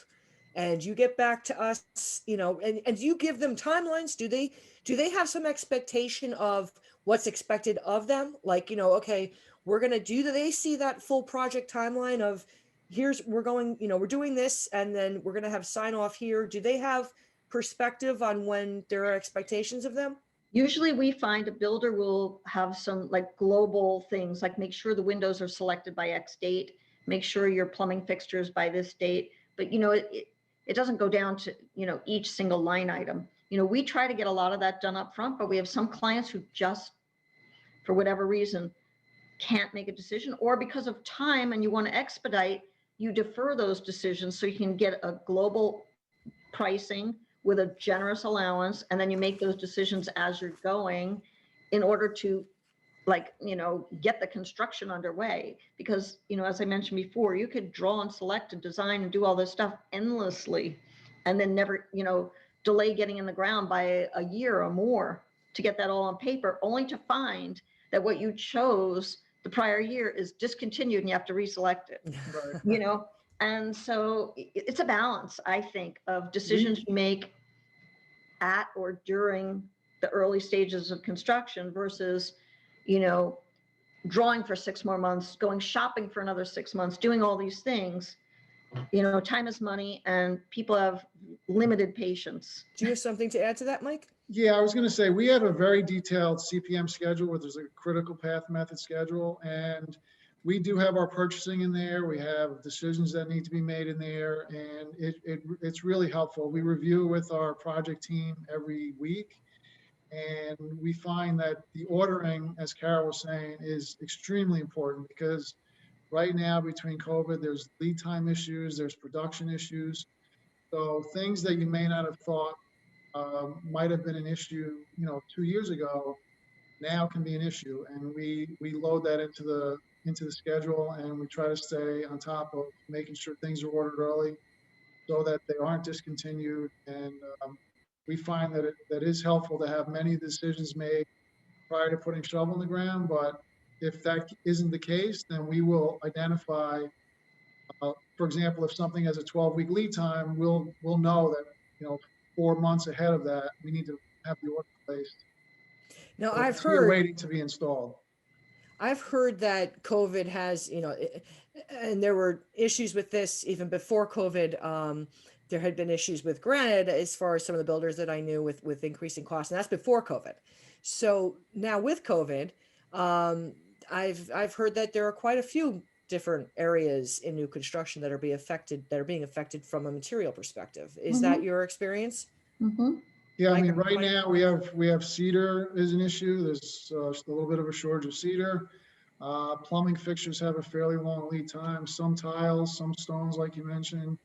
and you get back to us, and you give them timelines? Do they have some expectation of what's expected of them? Like, okay, do they see that full project timeline of we're doing this and then we're going to have sign off here? Do they have perspective on when there are expectations of them? Usually we find a builder will have some like global things, like make sure the windows are selected by X date, make sure your plumbing fixtures by this date. But it doesn't go down to, each single line item. We try to get a lot of that done up front, but we have some clients who just, for whatever reason, can't make a decision, or because of time and you want to expedite, you defer those decisions so you can get a global pricing with a generous allowance, and then you make those decisions as you're going in order to get the construction underway. Because as I mentioned before, you could draw and select and design and do all this stuff endlessly and then never delay getting in the ground by a year or more to get that all on paper, only to find that what you chose the prior year is discontinued and you have to reselect it. Right. And so it's a balance, I think, of decisions you make at or during the early stages of construction versus, drawing for 6 more months, going shopping for another 6 months, doing all these things. Time is money and people have limited patience. Do you have something to add to that, Mike? Yeah, I was going to say, we have a very detailed CPM schedule where there's a critical path method schedule, and we do have our purchasing in there. We have decisions that need to be made in there, and it's really helpful. We review with our project team every week, and we find that the ordering, as Carol was saying, is extremely important because right now between COVID, there's lead time issues, there's production issues. So things that you may not have thought might have been an issue, 2 years ago, now can be an issue, and we load that into the schedule, and we try to stay on top of making sure things are ordered early so that they aren't discontinued. And we find that that is helpful to have many decisions made prior to putting shovel in the ground. But if that isn't the case, then we will identify. For example, if something has a 12-week lead time, we'll know that 4 months ahead of that, we need to have the order placed. Now, So we're waiting to be installed. I've heard that COVID has, and there were issues with this even before COVID. There had been issues with granite as far as some of the builders that I knew with increasing costs, and that's before COVID. So now with COVID, I've heard that there are quite a few different areas in new construction that are being affected from a material perspective. Is that your experience? Mm-hmm. Yeah, I mean, right now we have cedar is an issue. There's a little bit of a shortage of cedar. Plumbing fixtures have a fairly long lead time. Some tiles, some stones, like you mentioned.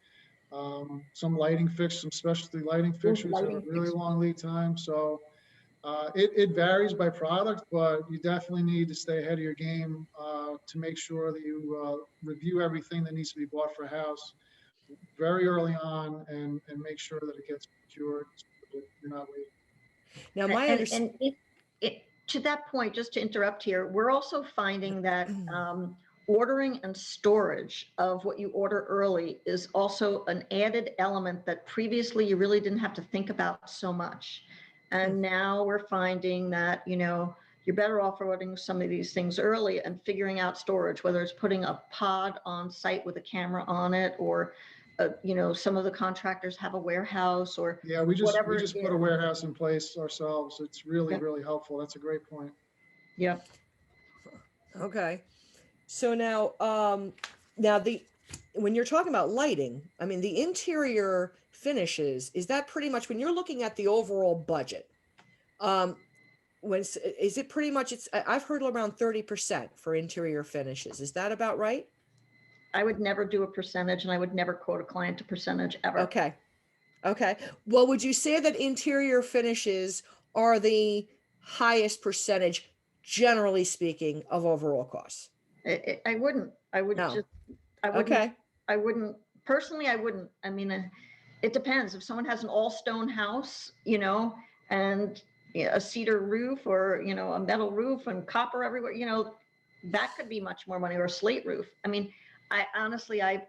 Some lighting fixtures, some specialty lighting fixtures have a really long lead time. So it varies by product, but you definitely need to stay ahead of your game to make sure that you review everything that needs to be bought for a house very early on and make sure that it gets secured so that you're not waiting. Now, to that point, just to interrupt here, we're also finding that ordering and storage of what you order early is also an added element that previously you really didn't have to think about so much. And now we're finding that, you know, you're better off ordering some of these things early and figuring out storage, whether it's putting a pod on site with a camera on it, or, you know, some of the contractors have a warehouse, or Yeah, we just whatever put a warehouse in place ourselves. It's really, really helpful. That's a great point. Yeah. Okay. So now, when you're talking about lighting, I mean, the interior finishes, is that pretty much when you're looking at the overall budget? Is it pretty much, I've heard around 30% for interior finishes. Is that about right? I would never do a percentage, and I would never quote a client a percentage ever. Okay. Okay. Well, would you say that interior finishes are the highest percentage, generally speaking, of overall costs? I wouldn't. I would No. I wouldn't. Okay. I wouldn't. Personally, I wouldn't. I mean, it depends. If someone has an all stone house, you know, and a cedar roof, or, you know, a metal roof and copper everywhere, you know, that could be much more money, or a slate roof. I mean, I honestly, I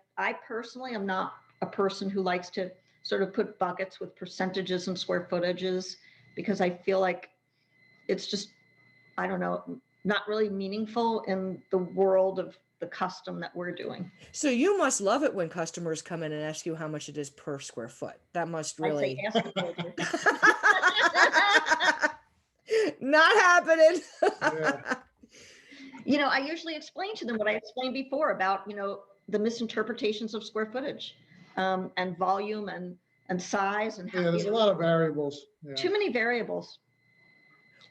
personally am not a person who likes to sort of put buckets with percentages and square footages, because I feel like it's just, I don't know, not really meaningful in the world of the custom that we're doing. So you must love it when customers come in and ask you how much it is per square foot. That must really. I'd say ask the Not happening. Yeah. You know, I usually explain to them what I explained before about, you know, the misinterpretations of square footage, and volume and size, and Yeah, there's a lot of variables. Yeah. too many variables.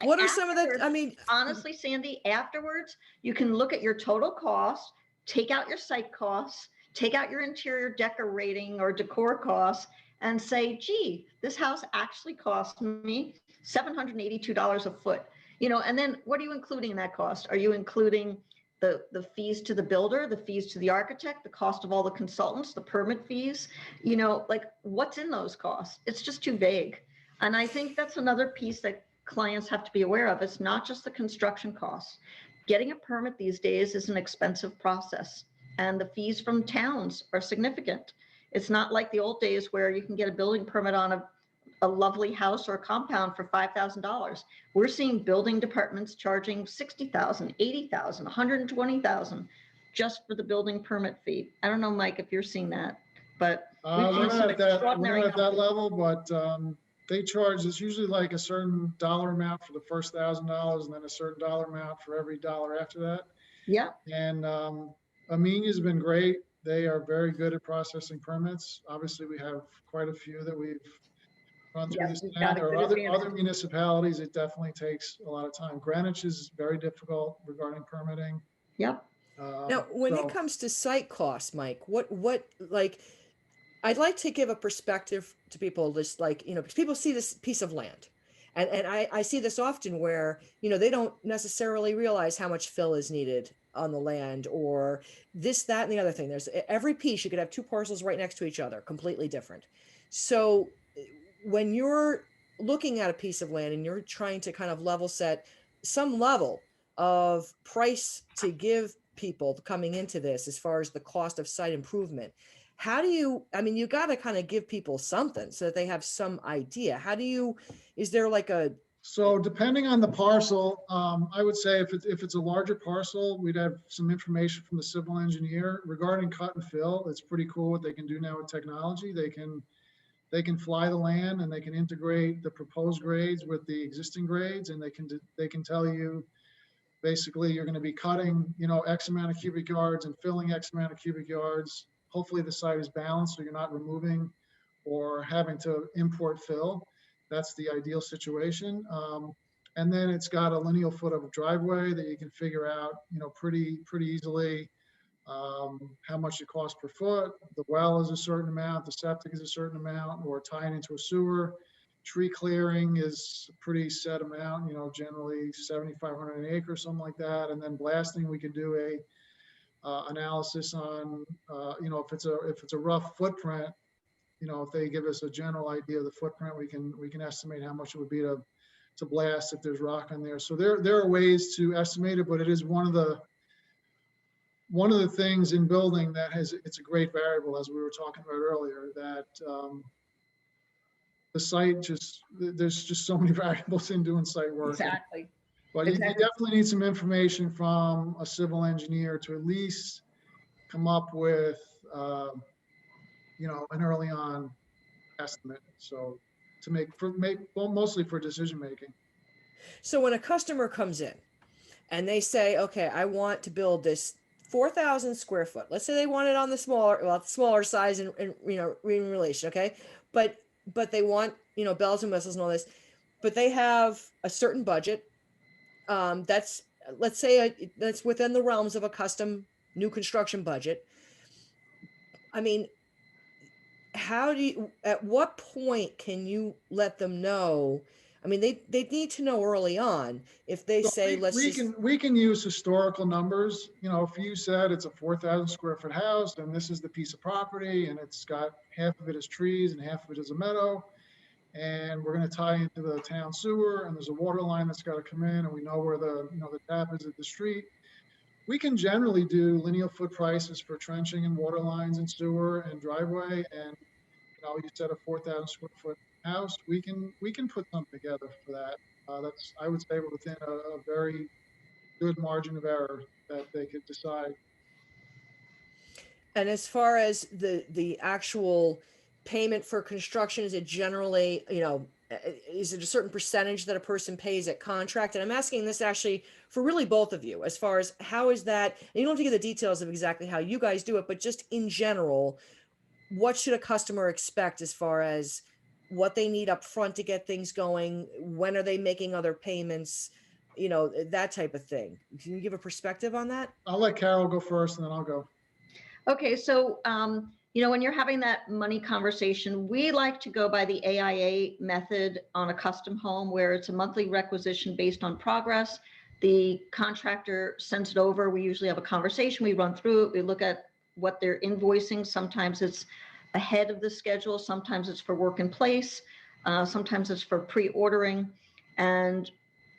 What are some of the, I mean, honestly, Sandy, afterwards, you can look at your total cost, take out your site costs, take out your interior decorating or decor costs, and say, gee, this house actually cost me $782 a foot. You know, and then what are you including in that cost? Are you including the fees to the builder, the fees to the architect, the cost of all the consultants, the permit fees? You know, like, what's in those costs? It's just too vague. And I think that's another piece that clients have to be aware of. It's not just the construction costs. Getting a permit these days is an expensive process, and the fees from towns are significant. It's not like the old days where you can get a building permit on a lovely house or a compound for $5,000. We're seeing building departments charging $60,000, $80,000, $120,000 just for the building permit fee. I don't know, Mike, if you're seeing that, but we're not at that level, but they charge, it's usually like a certain dollar amount for the first $1,000, and then a certain dollar amount for every dollar after that. Yeah. And Amenia has been great. They are very good at processing permits. Obviously, we have quite a few that we've run through this town. There are other municipalities, it definitely takes a lot of time. Greenwich is very difficult regarding permitting. Yep. Now, when it comes to site costs, Mike, what like, I'd like to give a perspective to people, just like, you know, because people see this piece of land, and I see this often where, you know, they don't necessarily realize how much fill is needed on the land, or this, that, and the other thing. There's every piece, you could have two parcels right next to each other, completely different. So when you're looking at a piece of land and you're trying to kind of level set some level of price to give people coming into this, as far as the cost of site improvement, how do you, I mean, you got to kind of give people something so that they have some idea. How do you, is there like a, so depending on the parcel, I would say if it's a larger parcel, we'd have some information from the civil engineer regarding cut and fill. It's pretty cool what they can do now with technology. They can fly the land, and they can integrate the proposed grades with the existing grades, and they can tell you basically you're going to be cutting, you know, X amount of cubic yards and filling X amount of cubic yards. Hopefully the site is balanced, so you're not removing or having to import fill. That's the ideal situation. And then it's got a lineal foot of a driveway that you can figure out, you know, pretty easily how much it costs per foot. The well is a certain amount, the septic is a certain amount, or tying into a sewer. Tree clearing is a pretty set amount, you know, generally 7,500 an acre, something like that. And then blasting, we could do a analysis on, you know, if it's a rough footprint, you know, if they give us a general idea of the footprint, we can estimate how much it would be to blast if there's rock on there. So there are ways to estimate it, but it is one of the things in building that it's a great variable, as we were talking about earlier, that the site there's just so many variables in doing site work. Exactly. But you definitely need some information from a civil engineer to at least come up with, an early on estimate. So to mostly for decision making. So when a customer comes in and they say, okay, I want to build this 4,000 square foot. Let's say they want it on the smaller size in relation. Okay. But they want, bells and whistles and all this, but they have a certain budget. That's, let's say that's within the realms of a custom new construction budget. I mean, at what point can you let them know? I mean, they need to know early on if they say, we can use historical numbers. If you said it's a 4,000 square foot house and this is the piece of property and it's got half of it is trees and half of it is a meadow, and we're going to tie into the town sewer and there's a water line that's got to come in and we know where the tap is at the street. We can generally do linear foot prices for trenching and water lines and sewer and driveway. And, you said a 4,000 square foot house, we can put something together for that. That's, I would say, within a very good margin of error that they could decide. And as far as the actual payment for construction, is it generally, is it a certain percentage that a person pays at contract? And I'm asking this actually for really both of you, as far as how is that, and you don't have to give the details of exactly how you guys do it, but just in general, what should a customer expect as far as what they need up front to get things going? When are they making other payments? That type of thing. Can you give a perspective on that? I'll let Carol go first and then I'll go. Okay, so when you're having that money conversation, we like to go by the AIA method on a custom home where it's a monthly requisition based on progress. The contractor sends it over. We usually have a conversation. We run through it. We look at what they're invoicing. Sometimes it's ahead of the schedule. Sometimes it's for work in place. Sometimes it's for pre-ordering. And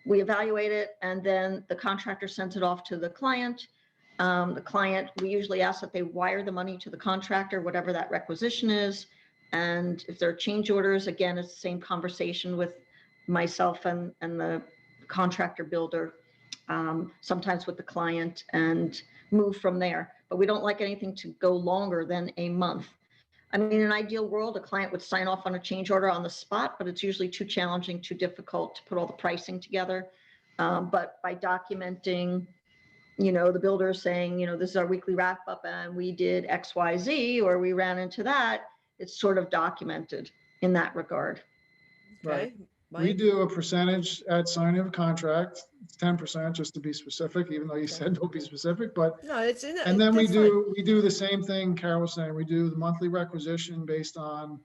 we evaluate it, and then the contractor sends it off to the client. We usually ask that they wire the money to the contractor, whatever that requisition is. And if there are change orders, again, it's the same conversation with myself and the contractor builder, sometimes with the client, and move from there. But we don't like anything to go longer than a month. I mean, in an ideal world, a client would sign off on a change order on the spot, but it's usually too challenging, too difficult to put all the pricing together. But by documenting, the builder saying, this is our weekly wrap up and we did X, Y, Z, or we ran into that, it's sort of documented in that regard. Okay. Right. We do a percentage at signing of a contract. It's 10%, just to be specific, even though you said don't be specific, but no, it's in it. And then we do the same thing Carol was saying. We do the monthly requisition based on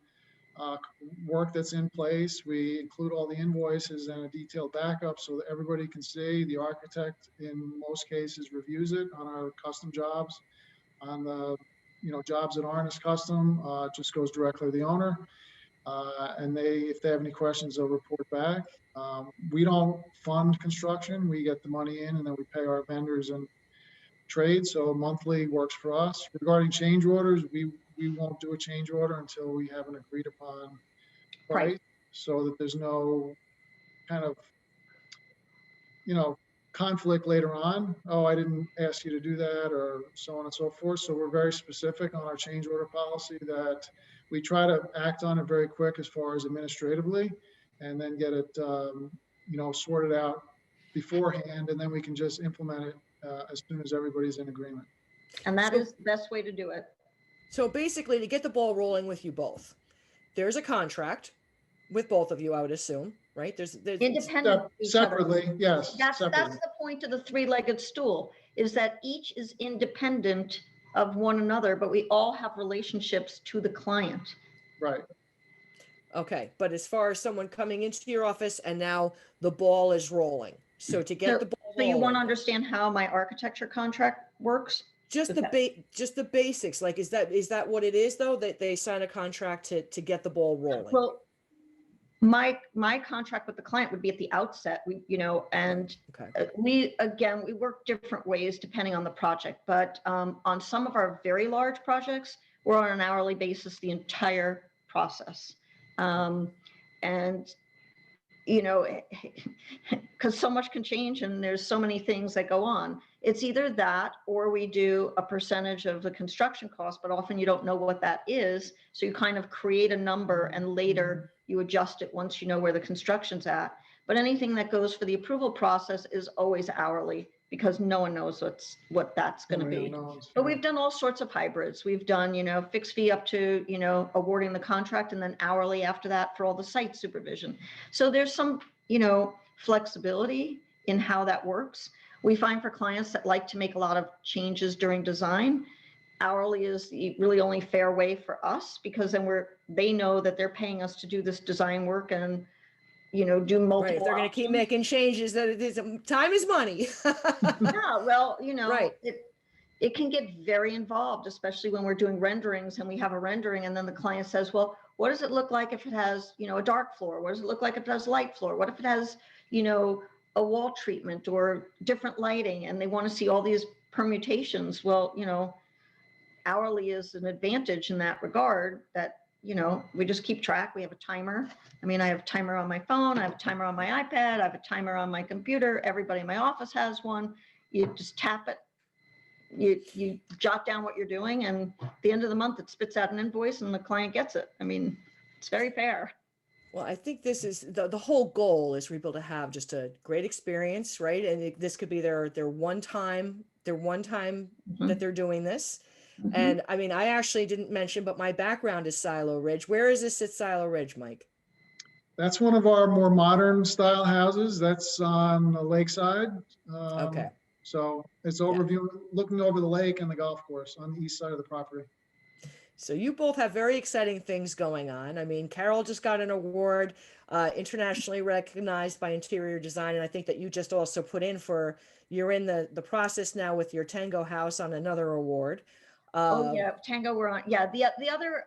work that's in place. We include all the invoices and a detailed backup so that everybody can see. The architect, in most cases, reviews it on our custom jobs. On the jobs that aren't as custom, just goes directly to the owner. And if they have any questions, they'll report back. We don't fund construction. We get the money in and then we pay our vendors and trade. So monthly works for us. Regarding change orders, we won't do a change order until we have an agreed upon price, right, so that there's no kind of, conflict later on. Oh, I didn't ask you to do that, or so on and so forth. So we're very specific on our change order policy that we try to act on it very quick as far as administratively, and then get it, sorted out beforehand, and then we can just implement it as soon as everybody's in agreement. And that is the best way to do it. So basically, to get the ball rolling with you both, there's a contract with both of you, I would assume, right? There's independent separately, yes. That's the point of the three-legged stool, is that each is independent of one another, but we all have relationships to the client. Right. Okay, but as far as someone coming into your office and now the ball is rolling. So to get the ball rolling. So you want to understand how my architecture contract works? Just the basics. Like, is that what it is though, that they sign a contract to get the ball rolling? Well, My contract with the client would be at the outset, and Okay. we work different ways depending on the project, but on some of our very large projects, we're on an hourly basis the entire process. And because so much can change and there's so many things that go on. It's either that or we do a percentage of the construction cost, but often you don't know what that is. So you kind of create a number and later you adjust it once you know where the construction's at. But anything that goes for the approval process is always hourly because no one knows what that's going to be. But we've done all sorts of hybrids. We've done, fixed fee up to, awarding the contract and then hourly after that for all the site supervision. So there's some, flexibility in how that works. We find for clients that like to make a lot of changes during design, hourly is the really only fair way for us because then they know that they're paying us to do this design work and do multiple. Right. If they're going to keep making changes, time is money. Yeah, well, right. It can get very involved, especially when we're doing renderings and we have a rendering and then the client says, well, what does it look like if it has, a dark floor? What does it look like if it has light floor? What if it has, a wall treatment or different lighting? And they want to see all these permutations. Well, hourly is an advantage in that regard that, we just keep track. We have a timer. I mean, I have a timer on my phone. I have a timer on my iPad. I have a timer on my computer. Everybody in my office has one. You just tap it. You jot down what you're doing, and at the end of the month, it spits out an invoice and the client gets it. I mean, it's very fair. Well, I think this is the whole goal is for people to have just a great experience, right? And this could be their one time that they're doing this. And I mean, I actually didn't mention, but my background is Silo Ridge. Where is this at Silo Ridge, Mike? That's one of our more modern style houses. That's on the lakeside. Okay. So it's looking over the lake and the golf course on the east side of the property. So you both have very exciting things going on. I mean, Carol just got an award, internationally recognized by Interior Design. And I think that you just also you're in the process now with your Tango house on another award. Tango we're on. Yeah, the other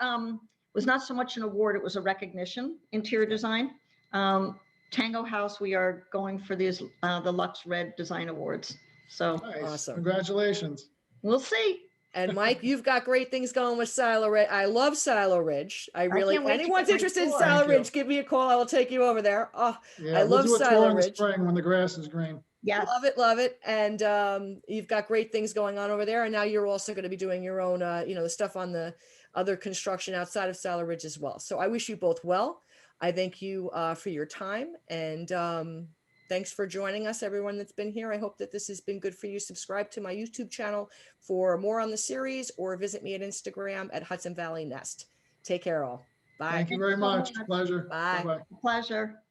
was not so much an award, it was a recognition, Interior Design. Tango House, we are going for the Lux Red Design Awards. So nice. Awesome. Congratulations. We'll see. And Mike, you've got great things going with Silo Ridge. I love Silo Ridge. Anyone's interested in Silo Ridge, give me a call. I will take you over there. Oh, yeah, I love Silo Ridge. Spring when the grass is green. Yeah, love it. And you've got great things going on over there. And now you're also going to be doing your own, the stuff on the other construction outside of Silo Ridge as well. So I wish you both well. I thank you for your time, and thanks for joining us, everyone that's been here. I hope that this has been good for you. Subscribe to my YouTube channel for more on the series, or visit me at Instagram at Hudson Valley Nest. Take care all. Bye. Thank you very much. Pleasure. Bye. Bye-bye. Pleasure.